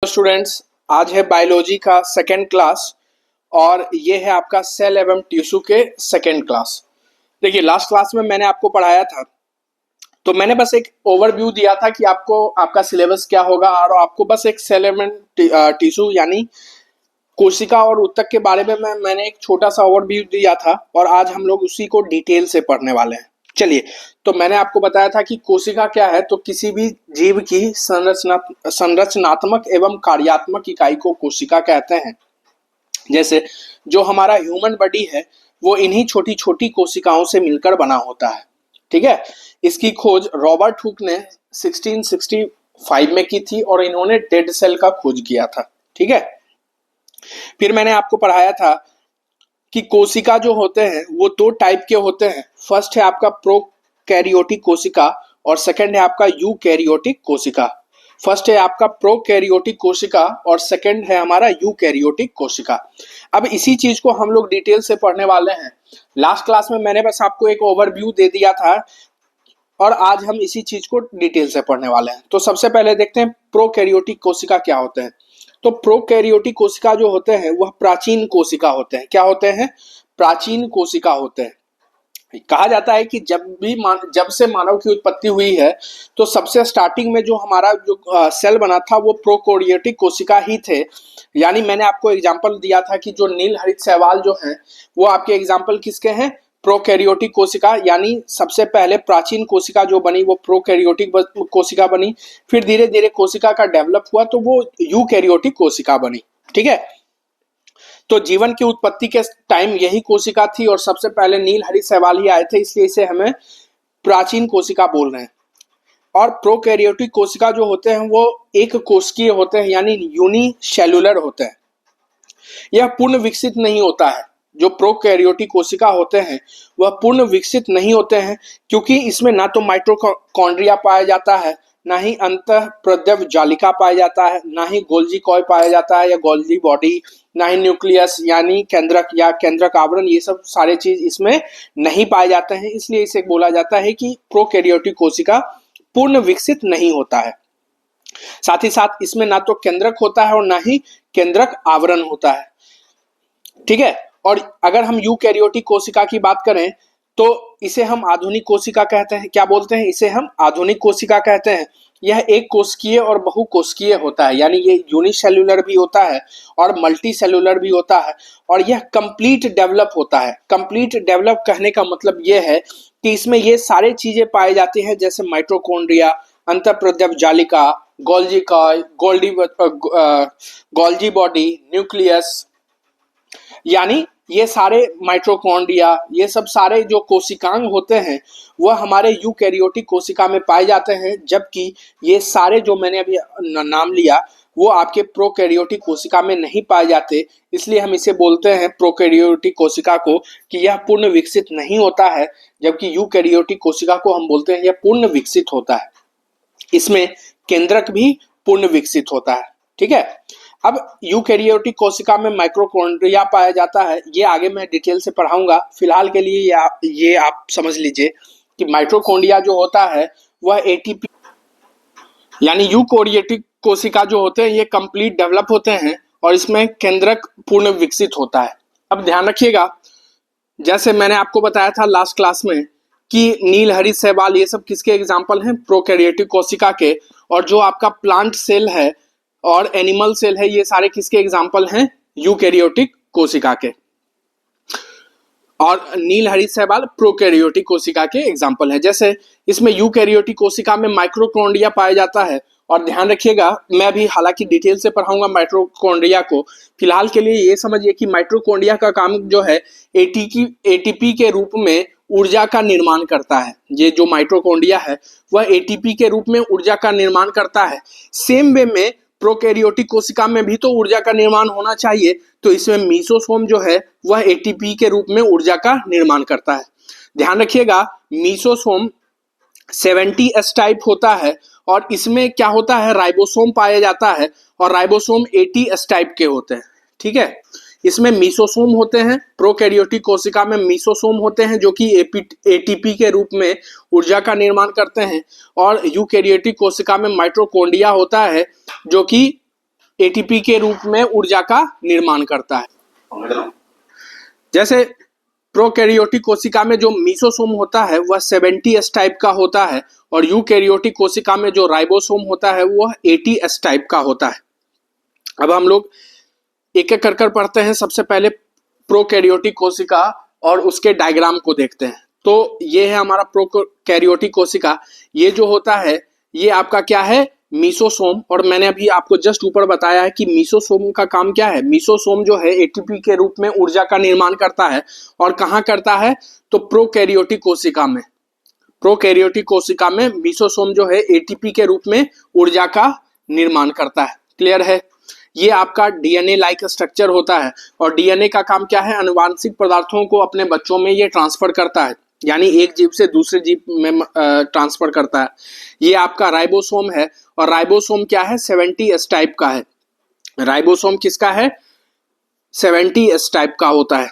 Students, आज है biology का सेकेंड क्लास और ये है आपका सेल एवं टिश्यू के सेकेंड क्लास। देखिए, लास्ट क्लास में मैंने आपको पढ़ाया था, तो मैंने बस एक ओवरव्यू दिया था कि आपको आपका सिलेबस क्या होगा और आपको बस एक सेल एवं टिश्यू यानी कोशिका और ऊतक के बारे में मैंने एक छोटा सा ओवरव्यू दिया था और आज हम लोग उसी को डिटेल से पढ़ने वाले हैं। चलिए, तो मैंने आपको बताया था कि कोशिका क्या है, तो किसी भी जीव की संरचनात्मक एवं कार्यात्मक इकाई को कोशिका कहते हैं। जैसे जो हमारा ह्यूमन बॉडी है वो इन्हीं छोटी छोटी कोशिकाओं से मिलकर बना होता है। ठीक है, इसकी खोज रॉबर्ट हुक ने 1665 में की थी और इन्होंने डेड सेल का खोज किया था। ठीक है, फिर मैंने आपको पढ़ाया था कि कोशिका जो होते हैं वो दो टाइप के होते हैं। फर्स्ट है आपका प्रोकैरियोटिक कोशिका और सेकंड है आपका यूकैरियोटिक कोशिका। फर्स्ट है आपका प्रोकैरियोटिक कोशिका और सेकंड है हमारा यूकैरियोटिक कोशिका। अब इसी चीज को हम लोग डिटेल से पढ़ने वाले हैं। लास्ट क्लास में मैंने बस आपको एक ओवरव्यू दे दिया था और आज हम इसी चीज को डिटेल से पढ़ने वाले हैं। तो सबसे पहले देखते हैं प्रोकैरियोटिक कोशिका क्या होते हैं। तो प्रोकैरियोटिक कोशिका जो होते हैं वह प्राचीन कोशिका होते हैं। क्या होते हैं? प्राचीन कोशिका होते हैं। कहा जाता है कि जब से मानव की उत्पत्ति हुई है तो सबसे स्टार्टिंग में जो हमारा सेल बना था वो प्रोकैरियोटिक कोशिका ही थे। यानी मैंने आपको एग्जांपल दिया था कि जो नील हरित शैवाल जो हैं वो आपके एग्जांपल किसके हैं? प्रोकैरियोटिक कोशिका। यानी सबसे पहले प्राचीन कोशिका जो बनी वो प्रोकैरियोटिक कोशिका बनी, फिर धीरे धीरे कोशिका का डेवलप हुआ तो वो यूकैरियोटिक कोशिका बनी। ठीक है, तो जीवन की उत्पत्ति के टाइम यही कोशिका थी और सबसे पहले नील हरित शैवाल ही आए थे, इसलिए इसे हमें प्राचीन कोशिका बोल रहे हैं। और प्रोकैरियोटिक कोशिका जो होते हैं वो एक कोशिकीय होते हैं यानी यूनिसेल्युलर होते हैं। यह पूर्ण विकसित नहीं होता है। जो प्रोकैरियोटिक कोशिका होते हैं वह पूर्ण विकसित नहीं होते हैं क्योंकि इसमें ना तो माइटोकॉन्ड्रिया पाया जाता है, ना ही अंतःप्रद्रव्य जालिका पाया जाता है, ना ही गोल्जी कॉय पाया जाता है या गोल्जी बॉडी, ना ही न्यूक्लियस यानी केंद्रक या केंद्रक आवरण। ये सब सारे चीज इसमें नहीं पाए जाते हैं, इसलिए इसे बोला जाता है कि प्रोकैरियोटिक कोशिका पूर्ण विकसित नहीं होता है। साथ ही साथ इसमें ना तो केंद्रक होता है और ना ही केंद्रक आवरण होता है। ठीक है, और अगर हम यूकैरियोटिक कोशिका की बात करें तो इसे हम आधुनिक कोशिका कहते हैं। क्या बोलते हैं? इसे हम आधुनिक कोशिका कहते हैं। यह एक कोशिकीय और बहुकोशिकीय होता है, यानी ये यूनिसेल्युलर भी होता है और मल्टी सेल्युलर भी होता है और यह कंप्लीट डेवलप होता है। कंप्लीट डेवलप कहने का मतलब यह है कि इसमें ये सारे चीजें पाई जाती हैं जैसे माइटोकॉन्ड्रिया, अंतःप्रद्रव्य जालिका, गोल्जी कॉय, गोल्जी बॉडी, न्यूक्लियस, यानी ये सारे माइटोकॉन्ड्रिया, ये सब सारे जो कोशिकांग होते हैं वह हमारे यूकैरियोटिक कोशिका में पाए जाते हैं, जबकि ये सारे जो मैंने अभी नाम लिया वो आपके प्रोकैरियोटिक कोशिका में नहीं पाए जाते। इसलिए हम इसे बोलते हैं प्रोकैरियोटिक कोशिका को कि यह पूर्ण विकसित नहीं होता है, जबकि यूकैरियोटिक कोशिका को हम बोलते हैं यह पूर्ण विकसित होता है। इसमें केंद्रक भी पूर्ण विकसित होता है। ठीक है, अब यूकैरियोटिक कोशिका में माइटोकॉन्ड्रिया पाया जाता है, ये आगे मैं डिटेल से पढ़ाऊंगा। फिलहाल के लिए ये आप समझ लीजिए कि माइटोकॉन्ड्रिया जो होता है वह एटीपी यानी यूकैरियोटिक कोशिका जो होते हैं ये कंप्लीट डेवलप होते हैं और इसमें केंद्रक पूर्ण विकसित होता है। अब ध्यान रखिएगा, जैसे मैंने आपको बताया था लास्ट क्लास में कि नील हरित शैवाल ये सब किसके एग्जाम्पल हैं? प्रोकैरियोटिक कोशिका के। और जो आपका प्लांट सेल है और एनिमल सेल है ये सारे किसके एग्जाम्पल हैं? यूकैरियोटिक कोशिका के। और नील हरित शैवाल प्रोकैरियोटिक कोशिका के एग्जाम्पल है। जैसे इसमें यूकैरियोटिक कोशिका में माइटोकॉन्ड्रिया पाया जाता है और ध्यान रखिएगा, मैं भी हालांकि डिटेल से पढ़ाऊंगा माइटोकॉन्ड्रिया को। फिलहाल के लिए ये समझिए कि माइटोकॉन्ड्रिया का काम जो है एटीपी के रूप में ऊर्जा का निर्माण करता है। ये जो माइटोकॉन्ड्रिया है वह एटीपी के रूप में ऊर्जा का निर्माण करता है। सेम वे में प्रोकैरियोटिक कोशिका में भी तो ऊर्जा का निर्माण होना चाहिए, तो इसमें मीसोसोम जो है वह एटीपी के रूप में ऊर्जा का निर्माण करता है। ध्यान रखिएगा, मीसोसोम 70S टाइप होता है और इसमें क्या होता है? राइबोसोम पाया जाता है और राइबोसोम 80S टाइप के होते हैं। ठीक है, इसमें मीसोसोम होते हैं। प्रोकैरियोटिक कोशिका में मीसोसोम होते हैं जो कि एटीपी के रूप में ऊर्जा का निर्माण करते हैं और यूकैरियोटिक कोशिका में माइटोकॉन्ड्रिया होता है जो कि एटीपी के रूप में ऊर्जा का निर्माण करता है। जैसे प्रोकैरियोटिक कोशिका में जो मीसोसोम होता है वह 70S टाइप का होता है और यूकैरियोटिक कोशिका में जो राइबोसोम होता है वह 80S टाइप का होता है। अब हम लोग एक एक कर पढ़ते हैं। सबसे पहले प्रोकैरियोटिक कोशिका और उसके डायग्राम को देखते हैं। तो ये है हमारा प्रोकैरियोटिक कोशिका। ये जो होता है ये आपका क्या है, मीसोसोम। और मैंने अभी आपको जस्ट ऊपर बताया है कि मीसोसोम का काम क्या है। मीसोसोम जो है एटीपी के रूप में ऊर्जा का निर्माण करता है। और कहाँ करता है, तो प्रोकैरियोटिक कोशिका में। प्रोकैरियोटिक कोशिका में मीसोसोम जो है एटीपी के रूप में ऊर्जा का निर्माण करता है। क्लियर है। ये आपका डीएनए लाइक स्ट्रक्चर होता है और डीएनए का काम क्या है, अनुवांशिक पदार्थों को अपने बच्चों में ये ट्रांसफर करता है, यानी एक जीव से दूसरे जीव में ट्रांसफर करता है। ये आपका राइबोसोम है और राइबोसोम क्या है, 70S टाइप का है। राइबोसोम किसका है, 70S टाइप का होता है।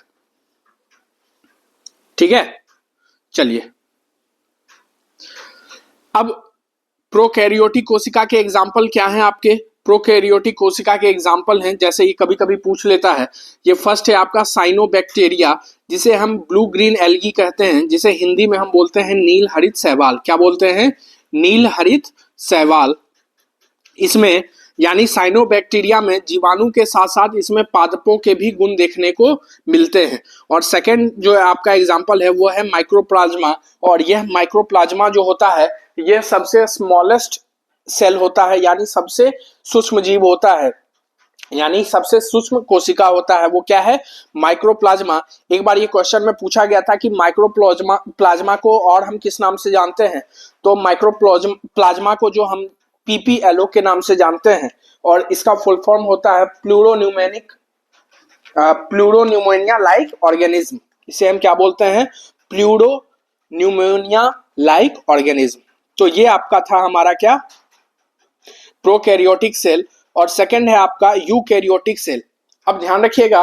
ठीक है, चलिए अब प्रोकैरियोटिक कोशिका के एग्जाम्पल क्या हैं आपके। प्रोकैरियोटिक कोशिका के एग्जाम्पल हैं, जैसे ये कभी कभी पूछ लेता है। ये फर्स्ट है आपका साइनोबैक्टीरिया, जिसे हम ब्लू ग्रीन एल्गी कहते हैं, जिसे हिंदी में हम बोलते हैं नील हरित शैवाल। क्या बोलते हैं, नील हरित शैवाल। इसमें यानी साइनोबैक्टीरिया में जीवाणु के साथ साथ इसमें पादपों के भी गुण देखने को मिलते हैं। और सेकंड जो है आपका एग्जाम्पल है वो है माइक्रोप्लाज्मा। और यह माइक्रोप्लाज्मा जो होता है यह सबसे स्मॉलेस्ट सेल होता है, यानी सबसे सूक्ष्म जीव होता है, यानी सबसे सूक्ष्म कोशिका होता है। वो क्या है, माइक्रोप्लाज्मा। एक बार ये क्वेश्चन में पूछा गया था कि माइक्रोप्लाज्मा को और हम किस नाम से जानते हैं, तो माइक्रोप्लाज्मा को जो हम पीपीएलओ के नाम से जानते हैं और इसका फुल फॉर्म होता है प्लूरोन्यूमोनिया लाइक ऑर्गेनिज्म। इसे हम क्या बोलते हैं, प्लूरोन्यूमोनिया लाइक ऑर्गेनिज्म। तो ये आपका था हमारा क्या, प्रोकैरियोटिक सेल। और सेकंड है आपका यूकैरियोटिक सेल। अब ध्यान रखिएगा,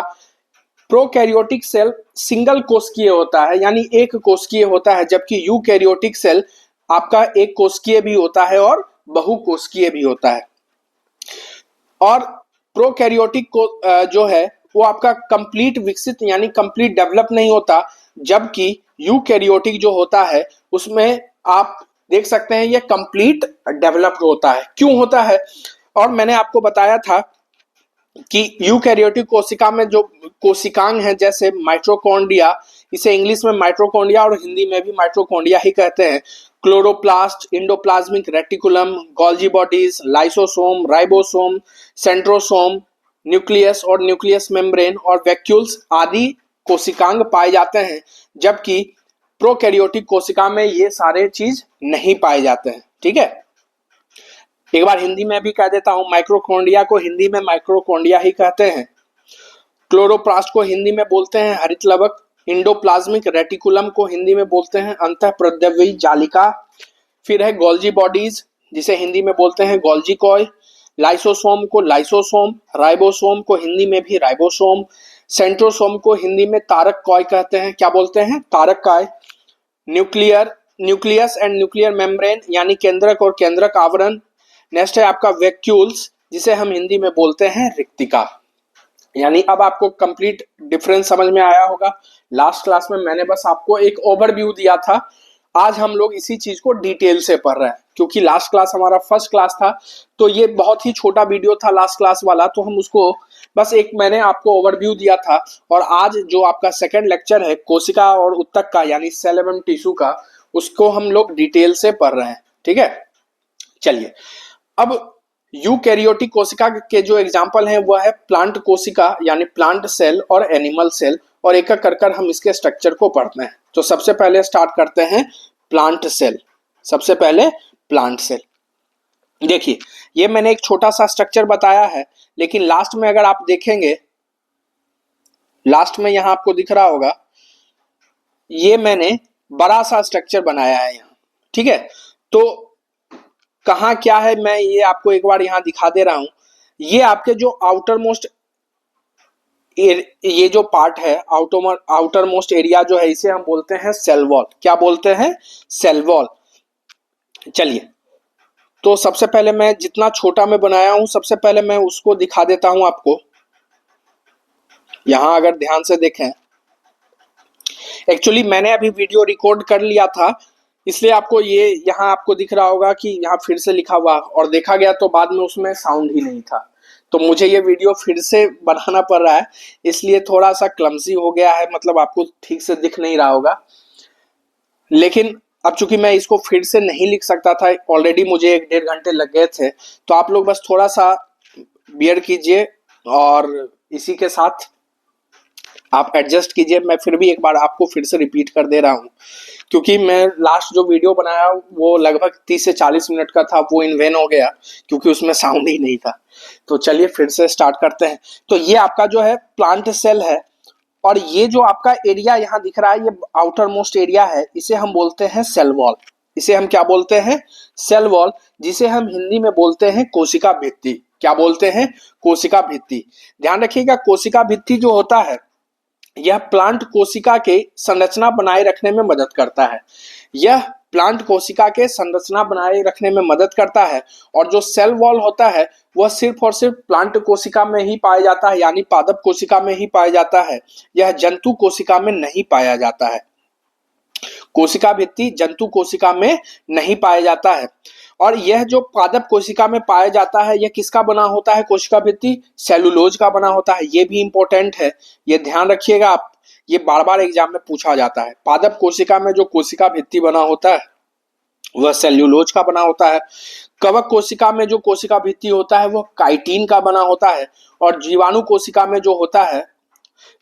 प्रोकैरियोटिक सेल सिंगल कोशिकीय होता है, यानी एक कोशिकीय होता है, जबकि यूकैरियोटिक सेल आपका एक कोशिकीय भी होता है और बहुकोशिकीय भी होता है। और प्रोकैरियोटिक को जो है वो आपका कंप्लीट विकसित यानी कंप्लीट डेवलप नहीं होता, जबकि यूकैरियोटिक जो होता है उसमें आप देख सकते हैं ये कंप्लीट डेवलप्ड होता है। क्यों होता है, और मैंने आपको बताया था कि यूकैरियोटिक कोशिका में जो कोशिकांग है, जैसे माइटोकॉन्ड्रिया, इसे इंग्लिश में माइटोकॉन्ड्रिया और हिंदी में भी माइटोकॉन्ड्रिया ही कहते हैं, chloroplast, endoplasmic reticulum, Golgi bodies, lysosome, ribosome, centrosome, nucleus और न्यूक्लियस मेम्ब्रेन और वैक्यूल्स आदि कोशिकांग पाए जाते हैं, जबकि प्रोकैरियोटिक कोशिका में ये सारे चीज नहीं पाए जाते हैं। ठीक है, एक बार हिंदी में भी कह देता हूं, माइक्रोकॉन्ड्रिया को हिंदी में माइक्रोकॉन्ड्रिया ही कहते हैं, क्लोरोप्लास्ट को हिंदी में बोलते हैं हरित लवक, इंडोप्लाज्मिक रेटिकुलम को हिंदी में बोलते हैं अंतःप्रद्रव्यी जालिका, फिर है गोल्जी बॉडीज जिसे हिंदी में बोलते हैं गोल्जी कॉय, लाइसोसोम को लाइसोसोम, राइबोसोम को हिंदी में भी राइबोसोम, सेंट्रोसोम को हिंदी में तारक कॉय कहते हैं। क्या बोलते हैं, तारक कॉय। न्यूक्लियस एंड न्यूक्लियर मेम्ब्रेन यानी केंद्रक और केंद्रक आवरण। नेक्स्ट है आपका वैक्यूल्स, जिसे हम हिंदी में बोलते हैं रिक्तिका। यानी अब आपको कंप्लीट डिफरेंस समझ में आया होगा। लास्ट क्लास में मैंने बस आपको एक ओवरव्यू दिया था, आज हम लोग इसी चीज को डिटेल से पढ़ रहे हैं, क्योंकि लास्ट क्लास हमारा फर्स्ट क्लास था, तो ये बहुत ही छोटा वीडियो था लास्ट क्लास वाला, तो हम उसको बस एक मैंने आपको ओवरव्यू दिया था। और आज जो आपका सेकंड लेक्चर है कोशिका और उत्तक का, यानी सेल एवं टिश्यू का, उसको हम लोग डिटेल से पढ़ रहे हैं। ठीक है, चलिए अब यूकैरियोटिक कोशिका के जो एग्जाम्पल हैं वह है प्लांट कोशिका यानी प्लांट सेल और एनिमल सेल, और एक एक कर हम इसके स्ट्रक्चर को पढ़ते हैं। तो सबसे पहले स्टार्ट करते हैं प्लांट सेल। सबसे पहले प्लांट सेल, देखिए ये मैंने एक छोटा सा स्ट्रक्चर बताया है, लेकिन लास्ट में अगर आप देखेंगे, लास्ट में यहां आपको दिख रहा होगा, ये मैंने बड़ा सा स्ट्रक्चर बनाया है यहाँ। ठीक है, तो कहाँ क्या है मैं ये आपको एक बार यहां दिखा दे रहा हूं। ये आपके जो आउटर मोस्ट ये जो पार्ट है, आउटर मोस्ट एरिया जो है, इसे हम बोलते हैं सेल वॉल। क्या बोलते हैं, सेल वॉल। चलिए, तो सबसे पहले मैं जितना छोटा मैं बनाया हूं सबसे पहले मैं उसको दिखा देता हूं आपको। यहां अगर ध्यान से देखें, एक्चुअली मैंने अभी वीडियो रिकॉर्ड कर लिया था, इसलिए आपको ये यहाँ आपको दिख रहा होगा कि यहाँ फिर से लिखा हुआ और देखा गया तो बाद में उसमें साउंड ही नहीं था, तो मुझे ये वीडियो फिर से बनाना पड़ रहा है, इसलिए थोड़ा सा क्लमसी हो गया है, मतलब आपको ठीक से दिख नहीं रहा होगा। लेकिन अब चूंकि मैं इसको फिर से नहीं लिख सकता था, ऑलरेडी मुझे 1-1.5 घंटे लग गए थे, तो आप लोग बस थोड़ा सा बियर कीजिए और इसी के साथ आप एडजस्ट कीजिए। मैं फिर भी एक बार आपको फिर से रिपीट कर दे रहा हूँ, क्योंकि मैं लास्ट जो वीडियो बनाया वो लगभग 30 से 40 मिनट का था, वो इन वेन हो गया क्योंकि उसमें साउंड ही नहीं था। तो चलिए फिर से स्टार्ट करते हैं। तो ये आपका जो है प्लांट सेल है, और ये जो आपका एरिया यहाँ दिख रहा है, ये आउटर मोस्ट एरिया है, इसे हम बोलते हैं सेल वॉल। इसे हम क्या बोलते हैं? सेल वॉल, जिसे हम हिंदी में बोलते हैं कोशिका भित्ति। क्या बोलते हैं? कोशिका भित्ति। ध्यान रखिएगा, कोशिका भित्ति जो होता है यह प्लांट कोशिका के संरचना बनाए रखने में मदद करता है। यह प्लांट कोशिका के संरचना बनाए रखने में मदद करता है, और जो सेल वॉल होता है वह सिर्फ और सिर्फ प्लांट कोशिका में ही पाया जाता है, यानी पादप कोशिका में ही पाया जाता है। यह जंतु कोशिका में नहीं पाया जाता है। कोशिका भित्ति जंतु कोशिका में नहीं पाया जाता है। और यह जो पादप कोशिका में पाया जाता है, यह किसका बना होता है? कोशिका भित्ति सेलुलोज का बना होता है। ये भी इंपॉर्टेंट है, ये ध्यान रखिएगा आप, ये बार बार एग्जाम में पूछा जाता है। पादप कोशिका में जो कोशिका भित्ति बना होता है वह सेल्यूलोज का बना होता है। कवक कोशिका में जो कोशिका भित्ति होता है वह काइटिन का बना होता है। और जीवाणु कोशिका में जो होता है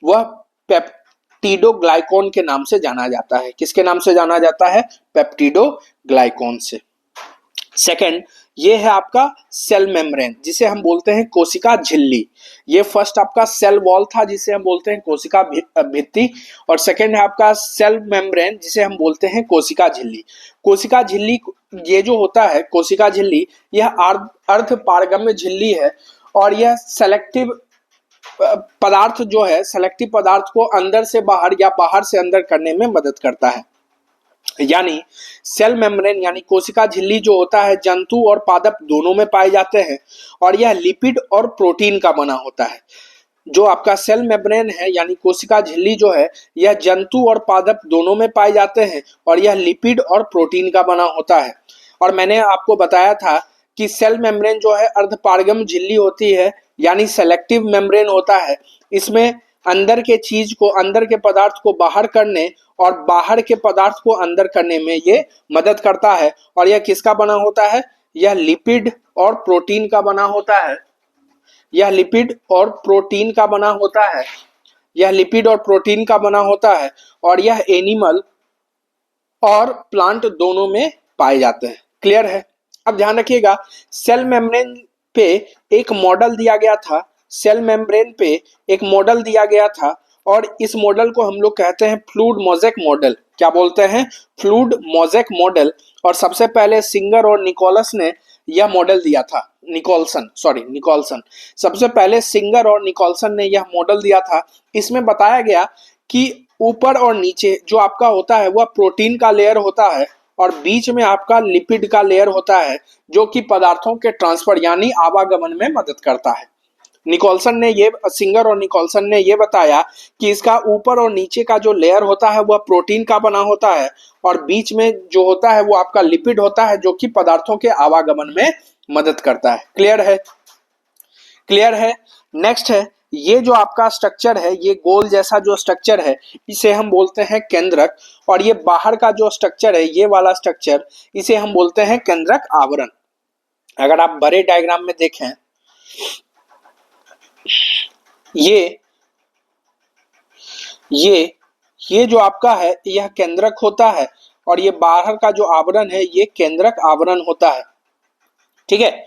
वह पेप्टिडोग्लाइकॉन के नाम से जाना जाता है। किसके नाम से जाना जाता है? पेप्टिडोग्लाइकॉन से। सेकंड, ये है आपका सेल मेम्ब्रेन, जिसे हम बोलते हैं कोशिका झिल्ली। ये फर्स्ट आपका सेल वॉल था, जिसे हम बोलते हैं कोशिका भित्ति, और सेकंड है आपका सेल मेम्ब्रेन, जिसे हम बोलते हैं कोशिका झिल्ली। कोशिका झिल्ली ये जो होता है कोशिका झिल्ली, यह अर्ध पारगम्य झिल्ली है, और यह सेलेक्टिव पदार्थ जो है, सेलेक्टिव पदार्थ को अंदर से बाहर या बाहर से अंदर करने में मदद करता है। यानी सेल मेम्ब्रेन यानी कोशिका झिल्ली जो होता है जंतु और पादप दोनों में पाए जाते हैं, और यह लिपिड और प्रोटीन का बना होता है। जो आपका सेल मेम्ब्रेन है यानी कोशिका झिल्ली जो है, यह जंतु और पादप दोनों में पाए जाते हैं, और यह लिपिड और प्रोटीन का बना होता है। और मैंने आपको बताया था कि सेल मेम्ब्रेन जो है अर्धपारगम झिल्ली होती है, यानी सेलेक्टिव मेम्ब्रेन होता है। इसमें अंदर के चीज को, अंदर के पदार्थ को बाहर करने और बाहर के पदार्थ को अंदर करने में ये मदद करता है। और यह किसका बना होता है? यह लिपिड और प्रोटीन का बना होता है। यह लिपिड और प्रोटीन का बना होता है। यह लिपिड और प्रोटीन का बना होता है, और यह एनिमल और प्लांट दोनों में पाए जाते हैं। क्लियर है? अब ध्यान रखिएगा, सेल मेम्ब्रेन पे एक मॉडल दिया गया था। सेल मेम्ब्रेन पे एक मॉडल दिया गया था, और इस मॉडल को हम लोग कहते हैं फ्लूइड मोज़ेक मॉडल। क्या बोलते हैं? Fluid mosaic model. और सबसे पहले सिंगर और निकोलस ने यह मॉडल दिया था। निकोलसन सबसे पहले सिंगर और निकोलसन ने यह मॉडल दिया था। इसमें बताया गया कि ऊपर और नीचे जो आपका होता है वह प्रोटीन का लेयर होता है, और बीच में आपका लिपिड का लेयर होता है, जो कि पदार्थों के ट्रांसफर यानी आवागमन में मदद करता है। सिंगर और निकोलसन ने ये बताया कि इसका ऊपर और नीचे का जो लेयर होता है वह प्रोटीन का बना होता है, और बीच में जो होता है वो आपका लिपिड होता है, जो कि पदार्थों के आवागमन में मदद करता है। क्लियर है? क्लियर है? नेक्स्ट है, ये जो आपका स्ट्रक्चर है, ये गोल जैसा जो स्ट्रक्चर है, इसे हम बोलते हैं केंद्रक। और ये बाहर का जो स्ट्रक्चर है, ये वाला स्ट्रक्चर, इसे हम बोलते हैं केंद्रक आवरण। अगर आप बड़े डायग्राम में देखें, ये जो आपका है यह केंद्रक होता है, और ये बाहर का जो आवरण है ये केंद्रक आवरण होता है। ठीक है?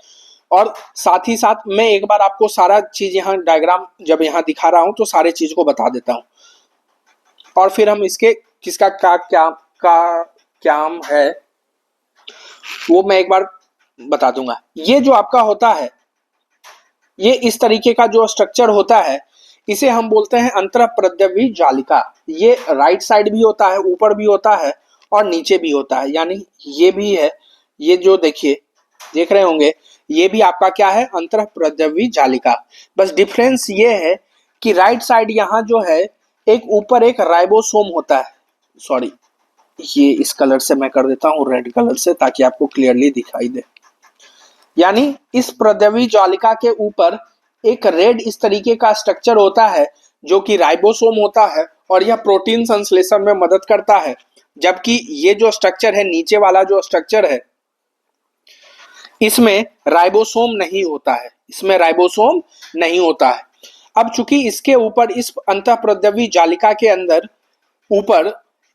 और साथ ही साथ मैं एक बार आपको सारा चीज यहाँ डायग्राम जब यहाँ दिखा रहा हूं तो सारे चीज को बता देता हूं, और फिर हम इसके किसका क्या है वो मैं एक बार बता दूंगा। ये जो आपका होता है, ये इस तरीके का जो स्ट्रक्चर होता है, इसे हम बोलते हैं अंतःप्रद्रव्य जालिका। ये राइट साइड भी होता है, ऊपर भी होता है, और नीचे भी होता है। यानी ये भी है, ये जो देखिए देख रहे होंगे, ये भी आपका क्या है, अंतःप्रद्रवी जालिका। बस डिफरेंस ये है कि राइट साइड यहाँ जो है एक ऊपर एक राइबोसोम होता है, सॉरी ये इस कलर से मैं कर देता हूँ, रेड कलर से, ताकि आपको क्लियरली दिखाई दे। यानी इस प्रद्रवी जालिका के ऊपर एक रेड इस तरीके का स्ट्रक्चर होता है जो कि राइबोसोम होता है और यह प्रोटीन संश्लेषण में मदद करता है, जबकि ये जो स्ट्रक्चर है, नीचे वाला जो स्ट्रक्चर है, इसमें राइबोसोम नहीं होता है, इसमें राइबोसोम नहीं होता है। अब चूंकि इसके ऊपर, इस अंतःप्रद्रवी जालिका के अंदर ऊपर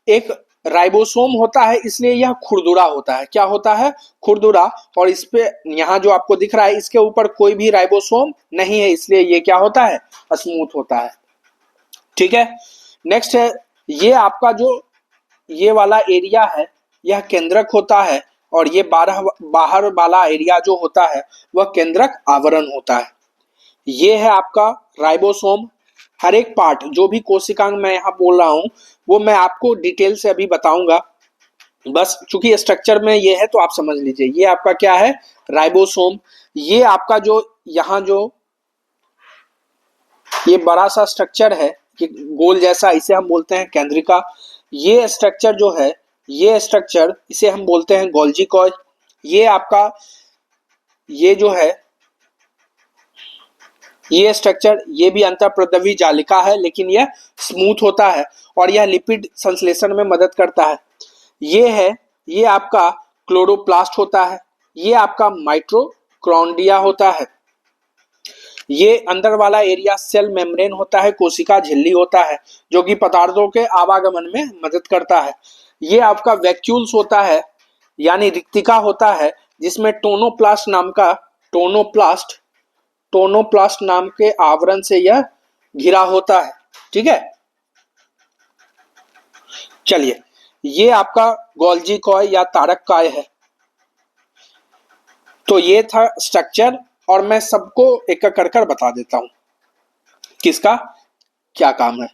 एक राइबोसोम होता है, इसलिए यह खुरदुरा होता है। क्या होता है? खुरदुरा। और इस पे यहाँ जो आपको दिख रहा है, इसके ऊपर कोई भी राइबोसोम नहीं है, इसलिए ये क्या होता है? स्मूथ होता है। ठीक है। नेक्स्ट है, ये आपका जो ये वाला एरिया है, यह केंद्रक होता है, और ये बाहर वाला एरिया जो होता है वह केंद्रक आवरण होता है। ये है आपका राइबोसोम। हर एक पार्ट जो भी कोशिकांग मैं यहाँ बोल रहा हूँ वो मैं आपको डिटेल से अभी बताऊंगा, बस चूंकि स्ट्रक्चर में ये है तो आप समझ लीजिए। ये आपका क्या है? राइबोसोम। ये आपका जो यहाँ जो ये बड़ा सा स्ट्रक्चर है कि गोल जैसा, इसे हम बोलते हैं केंद्रिका। ये स्ट्रक्चर जो है, ये स्ट्रक्चर इसे हम बोलते हैं गोल्जी कॉइल। ये आपका ये जो है ये स्ट्रक्चर, ये भी अंतःप्रद्रवी जालिका है, लेकिन यह स्मूथ होता है और यह लिपिड संश्लेषण में मदद करता है। ये है, ये आपका क्लोरोप्लास्ट होता है। ये आपका माइटोकॉन्ड्रिया होता है। ये अंदर वाला एरिया सेल मेम्ब्रेन होता है, कोशिका झिल्ली होता है, जो कि पदार्थों के आवागमन में मदद करता है। ये आपका वैक्यूल्स होता है, यानी रिक्तिका होता है, जिसमें टोनोप्लास्ट नाम के आवरण से यह घिरा होता है। ठीक है, चलिए, ये आपका गोल्जी कॉय या तारक काय है। तो ये था स्ट्रक्चर, और मैं सबको एक एक कर बता देता हूं किसका क्या काम है।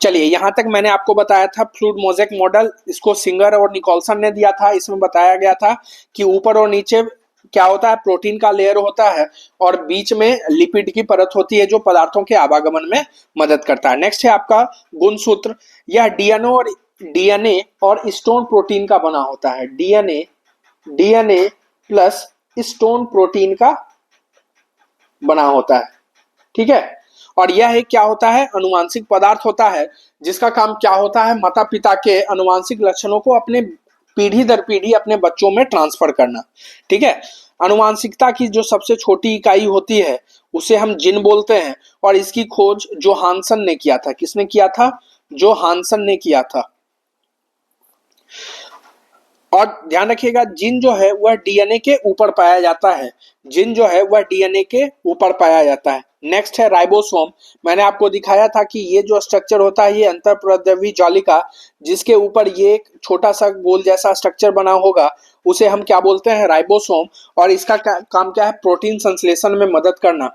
चलिए, यहां तक मैंने आपको बताया था फ्लूइड मोज़ेक मॉडल, इसको सिंगर और निकोलसन ने दिया था। इसमें बताया गया था कि ऊपर और नीचे क्या होता है, प्रोटीन का लेयर होता है और बीच में लिपिड की परत होती है जो पदार्थों के आवागमन में मदद करता है। नेक्स्ट है आपका गुणसूत्र। यह डीएनए और स्टोन प्रोटीन का बना होता है। डीएनए प्लस स्टोन प्रोटीन का बना होता है। ठीक है, और यह एक क्या होता है, अनुवांशिक पदार्थ होता है, जिसका काम क्या होता है, माता पिता के अनुवांशिक लक्षणों को अपने पीढ़ी दर पीढ़ी अपने बच्चों में ट्रांसफर करना। ठीक है, अनुवांशिकता की जो सबसे छोटी इकाई होती है उसे हम जीन बोलते हैं, और इसकी खोज जो हानसन ने किया था। किसने किया था? जो हानसन ने किया था। और ध्यान रखिएगा, जीन जो है वह डीएनए के ऊपर पाया जाता है। जीन जो है वह डीएनए के ऊपर पाया जाता है। नेक्स्ट है राइबोसोम। मैंने आपको दिखाया था कि ये जो स्ट्रक्चर होता है, ये अंतःप्रद्रवी जालिका, जिसके ऊपर ये एक छोटा सा गोल जैसा स्ट्रक्चर बना होगा, उसे हम क्या बोलते हैं? राइबोसोम। और इसका काम क्या है? प्रोटीन संश्लेषण में मदद करना।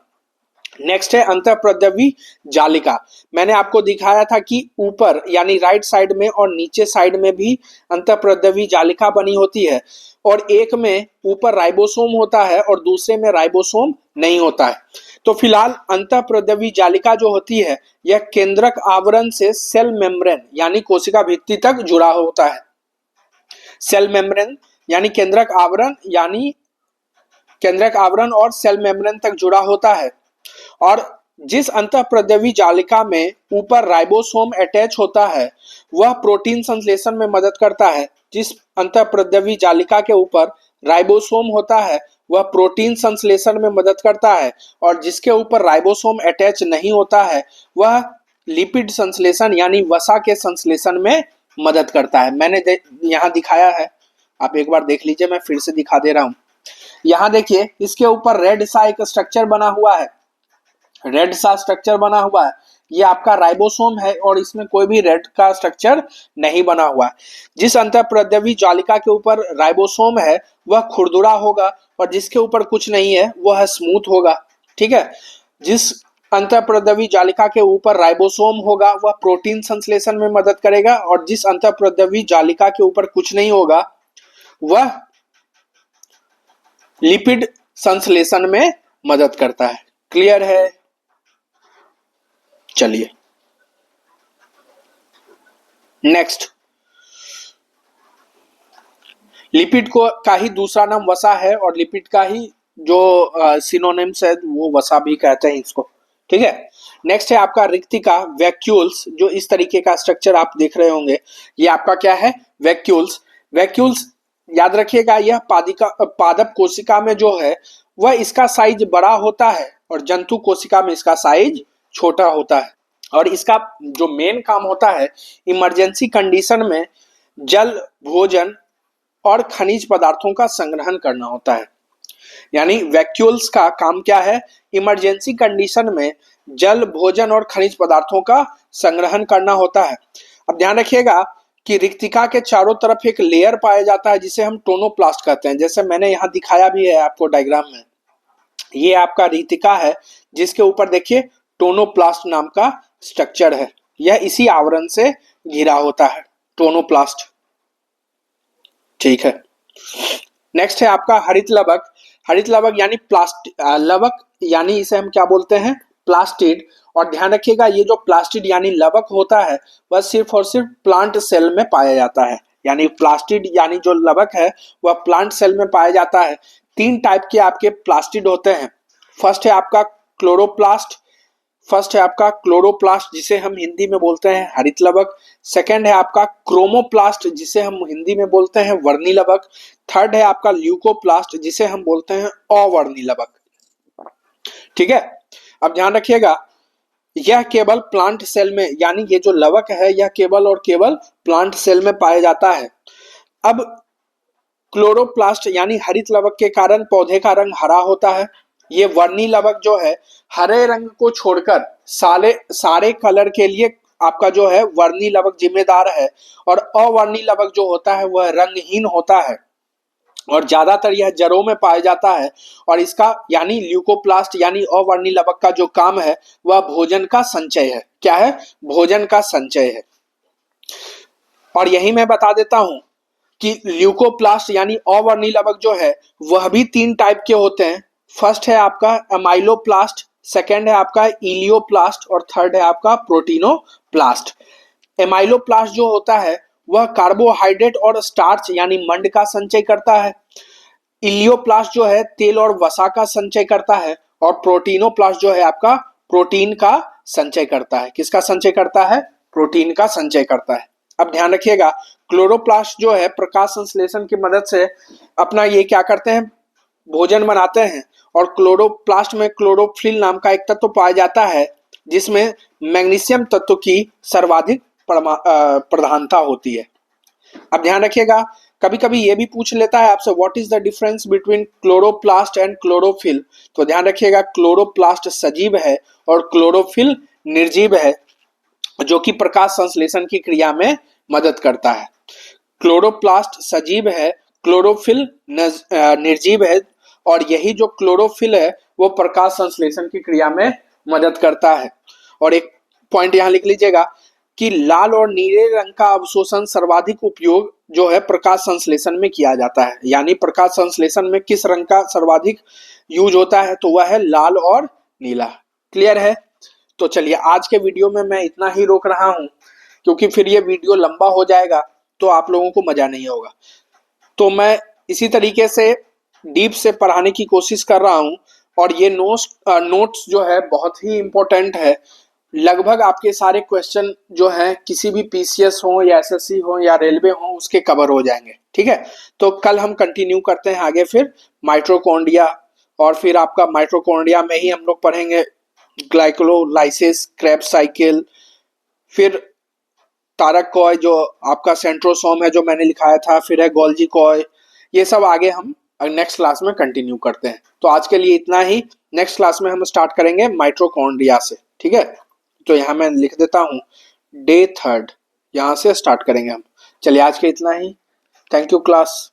नेक्स्ट है अंतःप्रद्रवी जालिका। मैंने आपको दिखाया था कि ऊपर यानी राइट साइड में और नीचे साइड में भी अंतःप्रद्रवी जालिका बनी होती है, और एक में ऊपर राइबोसोम होता है और दूसरे में राइबोसोम नहीं होता है। तो फिलहाल अंतःप्रद्रवी जालिका जो होती है, यह केंद्रक आवरण से सेल मेम्ब्रेन यानी कोशिका भित्ति तक जुड़ा होता है। सेल मेम्ब्रेन यानी केंद्रक आवरण और सेल मेम्ब्रेन तक जुड़ा होता है। और जिस अंतःप्रद्रवी जालिका में ऊपर राइबोसोम अटैच होता है, वह प्रोटीन संश्लेषण में मदद करता है। जिस अंतःप्रद्रवी जालिका के ऊपर राइबोसोम होता है, वह प्रोटीन संश्लेषण में मदद करता है, और जिसके ऊपर राइबोसोम अटैच नहीं होता है, वह लिपिड संश्लेषण यानी वसा के संश्लेषण में मदद करता है। मैंने यहाँ दिखाया है, आप एक बार देख लीजिए, मैं फिर से दिखा दे रहा हूं। यहाँ देखिए, इसके ऊपर रेड सा एक स्ट्रक्चर बना हुआ है, रेड सा स्ट्रक्चर बना हुआ है, ये आपका राइबोसोम है, और इसमें कोई भी रेड का स्ट्रक्चर नहीं बना हुआ है। जिस अंतःप्रद्रवी जालिका के ऊपर राइबोसोम है वह खुरदुरा होगा, और जिसके ऊपर कुछ नहीं है वह स्मूथ होगा। ठीक है, जिस अंतःप्रद्रवी जालिका के ऊपर राइबोसोम होगा, वह प्रोटीन संश्लेषण में मदद करेगा, और जिस अंतःप्रद्रवी जालिका के ऊपर कुछ नहीं होगा वह लिपिड संश्लेषण में मदद करता है। क्लियर है? चलिए नेक्स्ट, लिपिड को का ही दूसरा नाम वसा है, और लिपिड का ही जो सिनोनिम्स है वो वसा भी कहते हैं इसको। ठीक है, नेक्स्ट है आपका रिक्तिका, वैक्यूल्स। जो इस तरीके का स्ट्रक्चर आप देख रहे होंगे, ये आपका क्या है? वैक्यूल्स। वैक्यूल्स याद रखिएगा, यह पादप कोशिका में जो है वह इसका साइज बड़ा होता है, और जंतु कोशिका में इसका साइज छोटा होता है। और इसका जो मेन काम होता है, इमरजेंसी कंडीशन में जल, भोजन और खनिज पदार्थों का संग्रहण करना होता है। यानी वैक्यूल्स का काम क्या है? इमरजेंसी कंडीशन में जल, भोजन और खनिज पदार्थों का संग्रहण करना होता है। अब ध्यान रखिएगा कि रिक्तिका के चारों तरफ एक लेयर पाया जाता है जिसे हम टोनोप्लास्ट कहते हैं। जैसे मैंने यहाँ दिखाया भी है आपको डायग्राम में, ये आपका रिक्तिका है जिसके ऊपर देखिए टोनोप्लास्ट नाम का स्ट्रक्चर है। यह इसी आवरण से घिरा होता है, टोनोप्लास्ट। ठीक है, नेक्स्ट है आपका हरित लवक। हरित लवक यानी लवक यानी इसे हम क्या बोलते हैं? प्लास्टिड। और ध्यान रखिएगा, ये जो प्लास्टिड यानी लवक होता है वह सिर्फ और सिर्फ प्लांट सेल में पाया जाता है। यानी प्लास्टिड यानी जो लवक है वह प्लांट सेल में पाया जाता है। 3 टाइप के आपके प्लास्टिड होते हैं। फर्स्ट है आपका क्लोरोप्लास्ट जिसे हम हिंदी में बोलते हैं हरित लवक। सेकंड है आपका क्रोमोप्लास्ट जिसे हम हिंदी में बोलते हैं वर्णी लवक। थर्ड है आपका ल्यूकोप्लास्ट जिसे हम बोलते हैं अवर्णी लवक। ठीक है, अब ध्यान रखिएगा, यह केवल प्लांट सेल में, यानी ये जो लवक है यह केवल और केवल प्लांट सेल में पाया जाता है। अब क्लोरोप्लास्ट यानी हरित लवक के कारण पौधे का रंग हरा होता है। ये वर्णी लवक जो है हरे रंग को छोड़कर सारे कलर के लिए आपका जो है वर्णी लवक जिम्मेदार है, और अवर्णी लवक जो होता है वह रंगहीन होता है और ज्यादातर यह जड़ों में पाया जाता है। और इसका यानी ल्यूकोप्लास्ट यानी अवर्णी लवक का जो काम है वह भोजन का संचय है। क्या है? भोजन का संचय है। और यही मैं बता देता हूं कि ल्यूकोप्लास्ट यानी अवर्णी लवक जो है वह भी 3 टाइप के होते हैं। फर्स्ट है आपका एमाइलोप्लास्ट, सेकंड है आपका इलियोप्लास्ट, और थर्ड है आपका प्रोटीनोप्लास्ट। एमाइलोप्लास्ट जो होता है वह कार्बोहाइड्रेट और स्टार्च यानी मंड का संचय करता है। इलियोप्लास्ट जो है तेल और वसा का संचय करता है, और प्रोटीनोप्लास्ट जो है आपका प्रोटीन का संचय करता है। किसका संचय करता है? प्रोटीन का संचय करता है। अब ध्यान रखिएगा, क्लोरोप्लास्ट जो है प्रकाश संश्लेषण की मदद से अपना ये क्या करते हैं? भोजन बनाते हैं। और क्लोरोप्लास्ट में क्लोरोफिल नाम का एक तत्व पाया जाता है जिसमें मैग्नीशियम तत्व की सर्वाधिक प्रधानता होती है। अब ध्यान रखिएगा, कभी कभी ये भी पूछ लेता है आपसे what is the difference between chloroplast and chlorophyll. तो ध्यान रखिएगा, क्लोरोप्लास्ट सजीव है और क्लोरोफिल निर्जीव है, जो कि प्रकाश संश्लेषण की क्रिया में मदद करता है। क्लोरोप्लास्ट सजीव है, क्लोरोफिल निर्जीव है, और यही जो क्लोरोफिल है वो प्रकाश संश्लेषण की क्रिया में मदद करता है। और एक पॉइंट यहां लिख लीजिएगा कि लाल और नीले रंग का अवशोषण सर्वाधिक उपयोग जो है प्रकाश संश्लेषण में किया जाता है। यानी प्रकाश संश्लेषण में किस रंग का सर्वाधिक यूज होता है? तो वह है लाल और नीला। क्लियर है? तो चलिए आज के वीडियो में मैं इतना ही रोक रहा हूं, क्योंकि फिर ये वीडियो लंबा हो जाएगा तो आप लोगों को मजा नहीं होगा। तो मैं इसी तरीके से डीप से पढ़ाने की कोशिश कर रहा हूं, और ये नोट्स जो है बहुत ही इंपॉर्टेंट है। लगभग आपके सारे क्वेश्चन जो हैं किसी भी पीसीएस हो या एसएससी हो या रेलवे हो उसके कवर हो जाएंगे। ठीक है, तो कल हम कंटिन्यू करते हैं आगे, फिर माइटोकॉन्ड्रिया, और फिर आपका माइटोकॉन्ड्रिया में ही हम लोग पढ़ेंगे ग्लाइकोलाइसिस, क्रेब्स साइकिल, फिर तारक कॉय जो आपका सेंट्रोसोम है जो मैंने लिखाया था, फिर है गोल्जी कॉय। ये सब आगे हम नेक्स्ट क्लास में कंटिन्यू करते हैं। तो आज के लिए इतना ही। नेक्स्ट क्लास में हम स्टार्ट करेंगे माइटोकॉन्ड्रिया से। ठीक है, तो यहाँ मैं लिख देता हूँ डे 3 यहाँ से स्टार्ट करेंगे हम। चलिए आज के इतना ही। Thank you class.